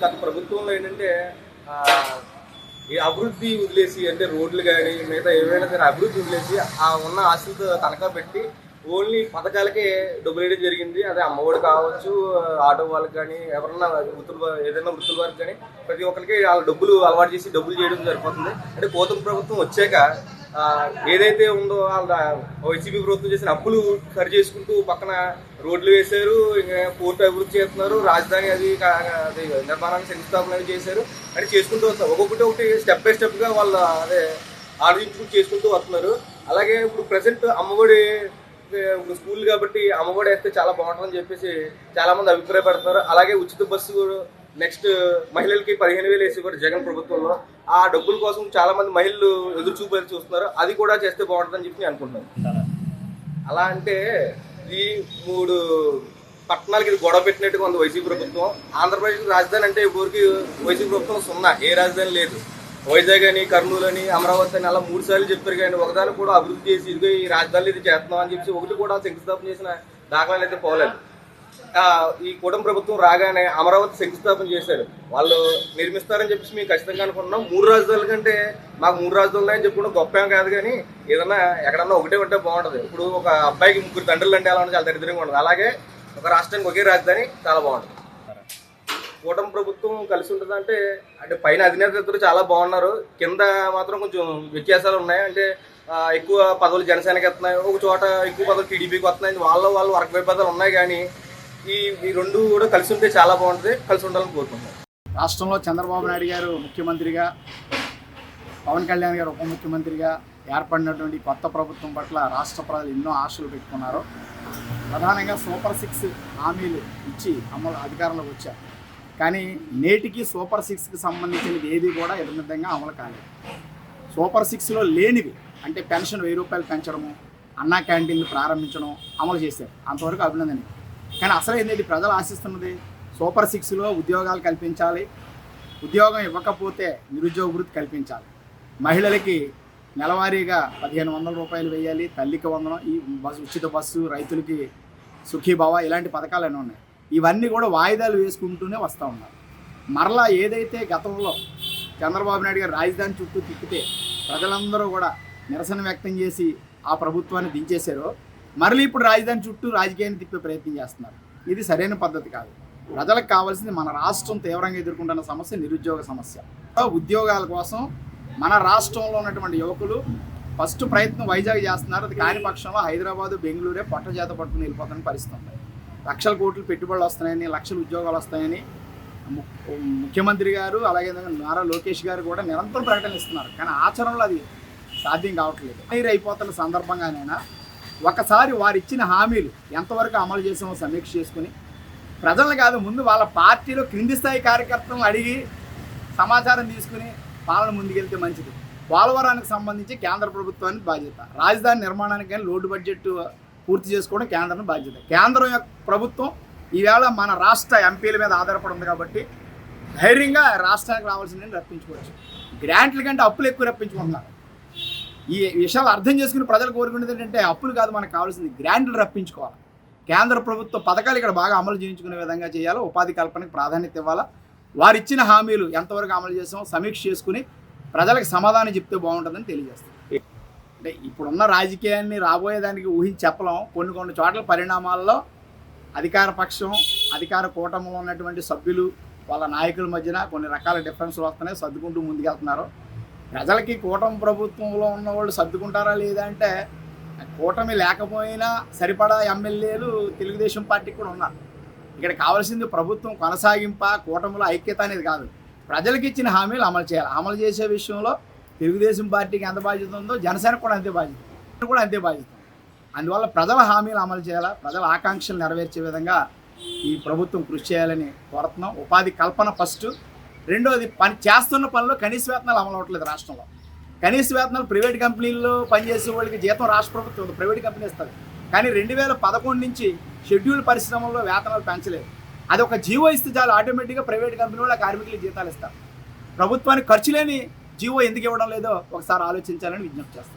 గత ప్రభుత్వంలో ఏంటంటే ఈ అభివృద్ధి వదిలేసి అంటే రోడ్లు కానీ మిగతా ఏమైనా సరే అభివృద్ధి వదిలేసి ఉన్న ఆస్తులతో తనఖా పెట్టి ఓన్లీ పథకాలకే డబ్బులు వేయడం జరిగింది. అదే అమ్మఒడి కావచ్చు, ఆటో వాళ్ళకి కానీ ఎవరన్నా ఏదైనా వృత్తుల వారికి కానీ ప్రతి ఒక్కరికి వాళ్ళ డబ్బులు అలవాటు చేసి డబ్బులు చేయడం సరిపోతుంది. అంటే కూటమి ప్రభుత్వం వచ్చాక ఏదైతే ఉందో వాళ్ళ వైసీపీ ప్రభుత్వం చేసిన అప్పులు సరి చేసుకుంటూ పక్కన రోడ్లు వేశారు, ఇంకా పోర్టు అభివృద్ధి చేస్తున్నారు, రాజధాని అది నిర్మాణాన్ని శంకుస్థాపన చేశారు అని చేసుకుంటూ వస్తారు. ఒకటి స్టెప్ బై స్టెప్గా వాళ్ళు అదే ఆలోచించుకుంటూ చేసుకుంటూ వస్తున్నారు. అలాగే ఇప్పుడు ప్రజెంట్ అమ్మఒడి స్కూల్ కాబట్టి అమ్మఒడి వేస్తే చాలా బాగుంటుందని చెప్పేసి చాలా మంది అభిప్రాయపడుతున్నారు. అలాగే ఉచిత బస్సు నెక్స్ట్ మహిళలకి 15,000 వేసి కూడా జగన్ ప్రభుత్వంలో ఆ డబ్బుల కోసం చాలా మంది మహిళలు ఎదురు చూస్తున్నారు. అది కూడా చేస్తే బాగుంటుందని చెప్పి నేను అనుకుంటున్నాను. అలా అంటే ఈ 3 పట్టణాలకి ఇది గొడవ పెట్టినట్టుగా ఉంది వైసీపీ ప్రభుత్వం. ఆంధ్రప్రదేశ్ రాజధాని అంటే ఇప్పటివరకు వైసీపీ ప్రభుత్వం సున్నా, ఏ రాజధాని లేదు. వైజాగ్ అని, కర్నూలు అని, అమరావతి అని అలా 3 సార్లు చెప్పారు. కానీ ఒకదాన్ని కూడా అభివృద్ధి చేసి ఇదిగో ఈ రాజధానిలో ఇది చేస్తున్నాం అని చెప్పి ఒకటి కూడా శంకుస్థాపన చేసిన దాఖలాలు అయితే పోలేదు. ఈ కూటమి ప్రభుత్వం రాగానే అమరావతి శంకుస్థాపన చేశారు. వాళ్ళు నిర్మిస్తారని చెప్పేసి మేము ఖచ్చితంగా అనుకుంటున్నాం. 3 రాజధానుల కంటే మాకు 3 రాజధానులు అని చెప్పుకుంటే గొప్ప ఏం కాదు, కానీ ఏదన్నా ఎక్కడన్నా ఒకటే ఉంటే బాగుంటుంది. ఇప్పుడు ఒక అబ్బాయికి 3 తండ్రులు అంటే అలా ఉంటే చాలా దరిద్రంగా ఉంటుంది. అలాగే ఒక రాష్ట్రానికి ఒకే రాజధాని చాలా బాగుంటుంది. కూటమి ప్రభుత్వం కలిసి ఉంటుంది అంటే పైన అధినేత ఇద్దరు చాలా బాగున్నారు, కింద మాత్రం కొంచెం వ్యత్యాసాలు ఉన్నాయి. అంటే ఎక్కువ పదవులు జనసేనకి వస్తున్నాయి, ఒక చోట ఎక్కువ పదవులు టీడీపీకి వస్తున్నాయి. వాళ్ళ వర్గ విభేదాలు ఉన్నాయి. కానీ ఈ రెండు కూడా కలిసి ఉంటే చాలా బాగుంటుంది, కలిసి ఉండాలని కోరుకుంటున్నాం. రాష్ట్రంలో చంద్రబాబు నాయుడు గారు ముఖ్యమంత్రిగా, పవన్ కళ్యాణ్ గారు ఉప ముఖ్యమంత్రిగా ఏర్పడినటువంటి కొత్త ప్రభుత్వం పట్ల రాష్ట్ర ప్రజలు ఎన్నో ఆశలు పెట్టుకున్నారు. ప్రధానంగా సూపర్ 6 హామీలు ఇచ్చి అధికారంలోకి వచ్చారు. కానీ నేటికి సూపర్ 6కి సంబంధించినది ఏది కూడా యథావిధంగా అమలు కాలేదు. సూపర్ 6లో లేనివి అంటే పెన్షన్ 1000 రూపాయలు పెంచడము, అన్నా క్యాంటీన్లు ప్రారంభించడం అమలు చేశారు. అంతవరకు అభినందన. కానీ అసలు ఏంటంటే ప్రజలు ఆశిస్తున్నది సూపర్ 6లో ఉద్యోగాలు కల్పించాలి, ఉద్యోగం ఇవ్వకపోతే నిరుద్యోగ వృత్తి కల్పించాలి, మహిళలకి నెలవారీగా 1500 రూపాయలు వేయాలి, తల్లికి వందనం, ఈ ఉచిత బస్సు, రైతులకి సుఖీభావ, ఇలాంటి పథకాలన్నీ ఉన్నాయి. ఇవన్నీ కూడా వాయిదాలు వేసుకుంటూనే వస్తూ ఉన్నారు. మరలా ఏదైతే గతంలో చంద్రబాబు నాయుడు గారు రాజధాని చుట్టూ తిప్పితే ప్రజలందరూ కూడా నిరసన వ్యక్తం చేసి ఆ ప్రభుత్వాన్ని దించేశారో, మరలి ఇప్పుడు రాజధాని చుట్టూ రాజకీయాన్ని తిప్పే ప్రయత్నం చేస్తున్నారు. ఇది సరైన పద్ధతి కాదు. ప్రజలకు కావాల్సింది మన రాష్ట్రం తీవ్రంగా ఎదుర్కొంటున్న సమస్య నిరుద్యోగ సమస్య. ఉద్యోగాల కోసం మన రాష్ట్రంలో ఉన్నటువంటి యువకులు ఫస్ట్ ప్రయత్నం వైజాగ్ చేస్తున్నారు. అది కాని పక్షంలో హైదరాబాదు, బెంగళూరే పొట్టచేత పట్టుకుని వెళ్ళిపోతున్న పరిస్థితి ఉంది. లక్షల కోట్లు పెట్టుబడులు వస్తున్నాయని, లక్షల ఉద్యోగాలు వస్తాయని ముఖ్యమంత్రి గారు అలాగే నారా లోకేష్ గారు కూడా నిరంతరం ప్రకటన ఇస్తున్నారు. కానీ ఆచరణలో అది సాధ్యం కావట్లేదు. క్లియర్ అయిపోతున్న సందర్భంగానైనా ఒకసారి వారు ఇచ్చిన హామీలు ఎంతవరకు అమలు చేసామో సమీక్ష చేసుకుని ప్రజలను కాదు, ముందు వాళ్ళ పార్టీలో క్రింది స్థాయి కార్యకర్తలను అడిగి సమాచారం తీసుకుని పాలన ముందుకెళ్తే మంచిది. పోలవరానికి సంబంధించి కేంద్ర ప్రభుత్వానికి బాధ్యత, రాజధాని నిర్మాణానికి కానీ లోటు బడ్జెట్ పూర్తి చేసుకోవడం కేంద్రం బాధ్యత. కేంద్రం యొక్క ప్రభుత్వం ఈవేళ మన రాష్ట్ర ఎంపీల మీద ఆధారపడి ఉంది కాబట్టి ధైర్యంగా రాష్ట్రానికి రావాల్సిందని రప్పించుకోవచ్చు. గ్రాంట్ల కంటే అప్పులు ఎక్కువ రప్పించుకుంటున్నారు. ఈ విషయాలు అర్థం చేసుకుని ప్రజలు కోరుకునేది ఏంటంటే అప్పులు కాదు, మనకు కావాల్సింది గ్రాంట్లు రప్పించుకోవాలి. కేంద్ర ప్రభుత్వ పథకాలు ఇక్కడ బాగా అమలు చేయించుకునే విధంగా చేయాలి, ఉపాధి కల్పనకు ప్రాధాన్యత ఇవ్వాలా. వారు ఇచ్చిన హామీలు ఎంతవరకు అమలు చేసామో సమీక్ష చేసుకుని ప్రజలకు సమాధానం చెప్తే బాగుంటుందని తెలియజేస్తాం. అంటే ఇప్పుడున్న రాజకీయాన్ని రాబోయేదానికి ఊహించి చెప్పలేం. కొన్ని చోట్ల పరిణామాల్లో అధికార పక్షం, అధికార కూటమిలో ఉన్నటువంటి సభ్యులు వాళ్ళ నాయకుల మధ్యన కొన్ని రకాల డిఫరెన్స్లు వస్తున్నాయి, సర్దుకుంటూ ముందుకెళ్తున్నారు. ప్రజలకి కూటమి ప్రభుత్వంలో ఉన్నవాళ్ళు సర్దుకుంటారా లేదా అంటే, కూటమి లేకపోయినా సరిపడా ఎమ్మెల్యేలు తెలుగుదేశం పార్టీకి కూడా ఉన్నారు. ఇక్కడ కావాల్సింది ప్రభుత్వం కొనసాగింప, కూటమిలో ఐక్యత అనేది కాదు, ప్రజలకు ఇచ్చిన హామీలు అమలు చేయాలి. అమలు చేసే విషయంలో తెలుగుదేశం పార్టీకి ఎంత బాధ్యత ఉందో జనసేనకు కూడా అంతే బాధ్యత. అందువల్ల ప్రజల హామీలు అమలు చేయాలా, ప్రజల ఆకాంక్షలు నెరవేర్చే విధంగా ఈ ప్రభుత్వం కృషి చేయాలని కోరుతున్నాం. ఉపాధి కల్పన ఫస్ట్. రెండోది చేస్తున్న పనులు కనీస వేతనాలు అమలు అవ్వట్లేదు రాష్ట్రంలో. కనీస వేతనాలు ప్రైవేట్ కంపెనీల్లో పనిచేసే వాళ్ళకి జీతం రాష్ట్ర ప్రభుత్వం ప్రైవేట్ కంపెనీ ఇస్తుంది. కానీ 2011 నుంచి షెడ్యూల్ పరిశ్రమల్లో వేతనాలు పెంచలేదు. అది ఒక జీవో ఇస్తే చాలు, ఆటోమేటిక్గా ప్రైవేట్ కంపెనీ వాళ్ళ కార్మికులకు జీతాలు ఇస్తారు. ప్రభుత్వానికి ఖర్చు లేని జీవో ఎందుకు ఇవ్వడం లేదో ఒకసారి ఆలోచించాలని విజ్ఞప్తి చేస్తాను.